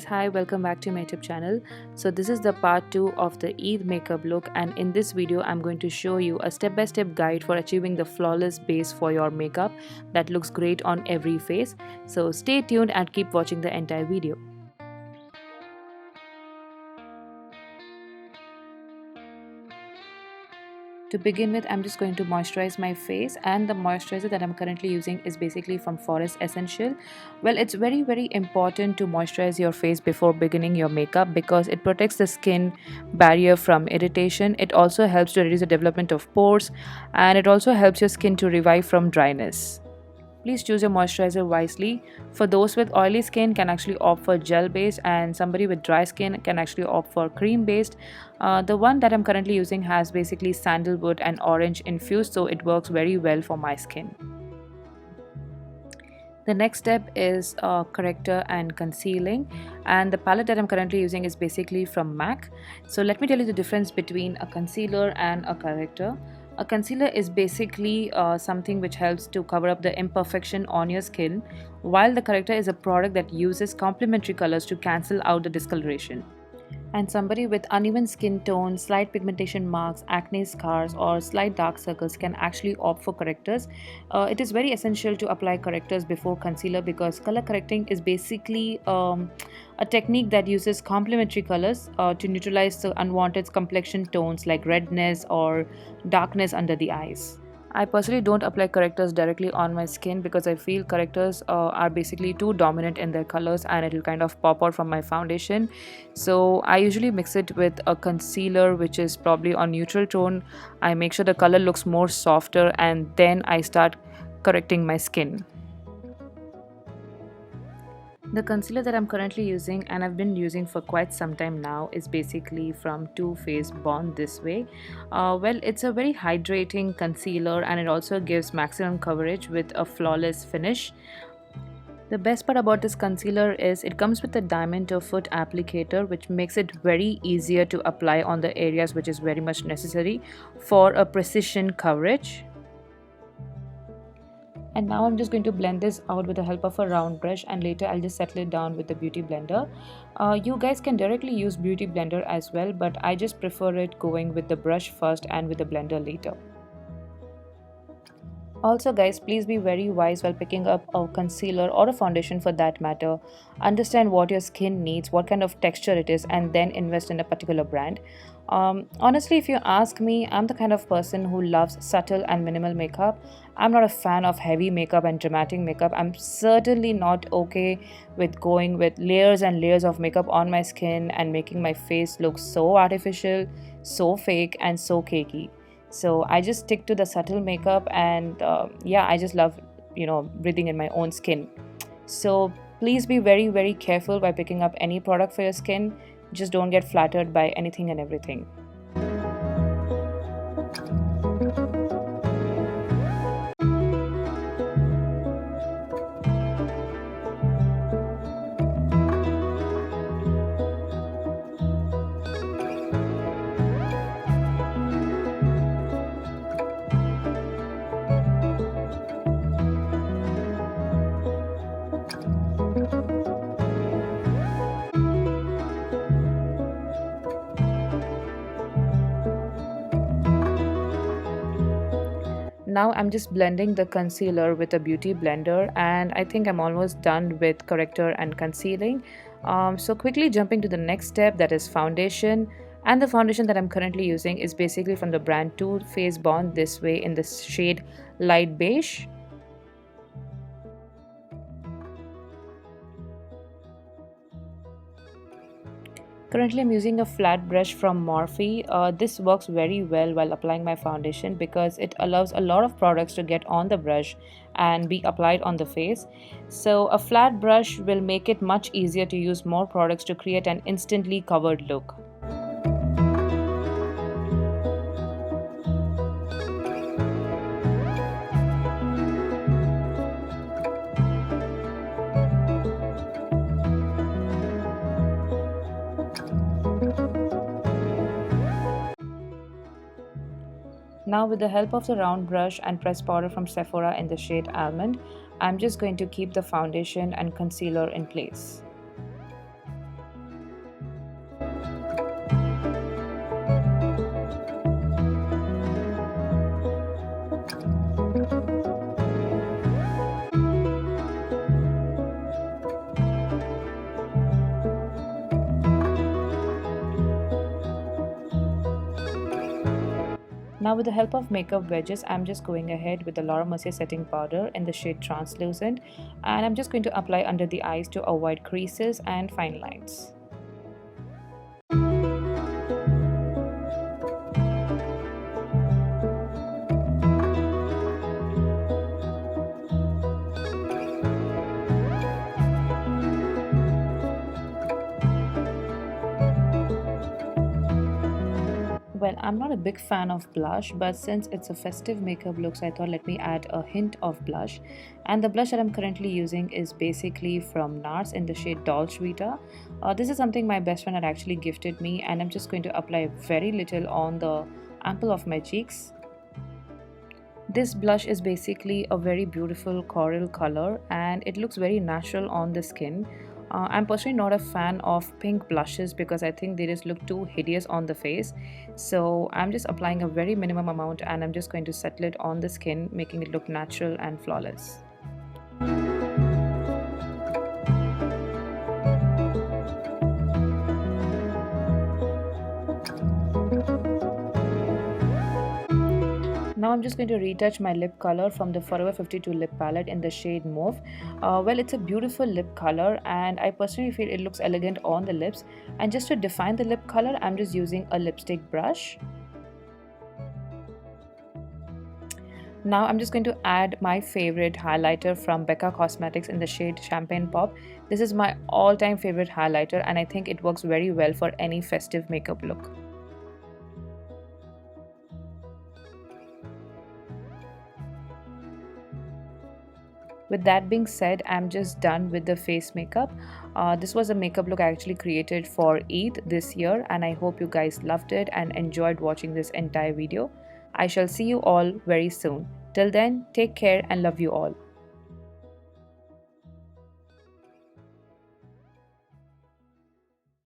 guys, hi, welcome back to my YouTube channel. So this is the part 2 of the Eid makeup look, and in this video I'm going to show you a step-by-step guide for achieving the flawless base for your makeup that looks great on every face. So stay tuned and keep watching the entire video. To begin with, I'm just going to moisturize my face, and the moisturizer that I'm currently using is basically from Forest Essential. Well, it's very important to moisturize your face before beginning your makeup because it protects the skin barrier from irritation. It also helps to reduce the development of pores, and it also helps your skin to revive from dryness. Please choose your moisturizer wisely. For those with oily skin can actually opt for gel based, and somebody with dry skin can actually opt for cream based. The one that I'm currently using has basically sandalwood and orange infused, so it works very well for my skin. The next step is corrector and concealing, and the palette that I'm currently using is basically from MAC. So let me tell you the difference between a concealer and a corrector. A concealer is basically something which helps to cover up the imperfection on your skin, while the corrector is a product that uses complementary colors to cancel out the discoloration. And somebody with uneven skin tone, slight pigmentation marks, acne scars, or slight dark circles can actually opt for correctors. It is very essential to apply correctors before concealer because color correcting is basically a technique that uses complementary colors to neutralize the unwanted complexion tones like redness or darkness under the eyes. I personally don't apply correctors directly on my skin because I feel correctors are basically too dominant in their colors and it will kind of pop out from my foundation. So I usually mix it with a concealer which is probably on neutral tone. I make sure the color looks more softer and then I start correcting my skin. The concealer that I'm currently using and I've been using for quite some time now is basically from Too Faced Born This Way. Well, it's a very hydrating concealer and it also gives maximum coverage with a flawless finish. The best part about this concealer is it comes with a diamond to foot applicator which makes it very easier to apply on the areas which is very much necessary for a precision coverage. And now I'm just going to blend this out with the help of a round brush, and later I'll just settle it down with the beauty blender. You guys can directly use beauty blender as well, but I just prefer it going with the brush first and with the blender later. Also guys, please be very wise while picking up a concealer or a foundation for that matter. Understand what your skin needs, what kind of texture it is, and then invest in a particular brand. Honestly, if you ask me, I'm the kind of person who loves subtle and minimal makeup. I'm not a fan of heavy makeup and dramatic makeup. I'm certainly not okay with going with layers and layers of makeup on my skin and making my face look so artificial, so fake, and so cakey. So I just stick to the subtle makeup, and yeah, I just love breathing in my own skin. So please be very careful by picking up any product for your skin. Just don't get flattered by anything and everything. Now I'm just blending the concealer with a beauty blender, and I think I'm almost done with corrector and concealing. So quickly jumping to the next step, that is foundation. And the foundation that I'm currently using is basically from the brand Too Faced Born This Way in the shade light beige. Currently, I'm using a flat brush from Morphe. This works very well while applying my foundation because it allows a lot of products to get on the brush and be applied on the face. So a flat brush will make it much easier to use more products to create an instantly covered look. Now with the help of the round brush and pressed powder from Sephora in the shade Almond, I'm just going to keep the foundation and concealer in place. Now with the help of makeup wedges, I'm just going ahead with the Laura Mercier setting powder in the shade Translucent, and I'm just going to apply under the eyes to avoid creases and fine lines. Well, I'm not a big fan of blush, but since it's a festive makeup look, so I thought let me add a hint of blush. And the blush that I'm currently using is basically from NARS in the shade Dolce Vita. This is something my best friend had actually gifted me, and I'm just going to apply very little on the ample of my cheeks. This blush is basically a very beautiful coral color and it looks very natural on the skin. I'm personally not a fan of pink blushes because I think they just look too hideous on the face. So I'm just applying a very minimum amount and I'm just going to settle it on the skin, making it look natural and flawless. Now I'm just going to retouch my lip color from the Forever 52 lip palette in the shade Mauve. Well, it's a beautiful lip color and I personally feel it looks elegant on the lips. And just to define the lip color, I'm just using a lipstick brush. Now I'm just going to add my favorite highlighter from Becca Cosmetics in the shade Champagne Pop. This is my all-time favorite highlighter and I think it works very well for any festive makeup look. With that being said, I'm just done with the face makeup. This was a makeup look I actually created for Eid this year and I hope you guys loved it and enjoyed watching this entire video. I shall see you all very soon. Till then, take care and love you all.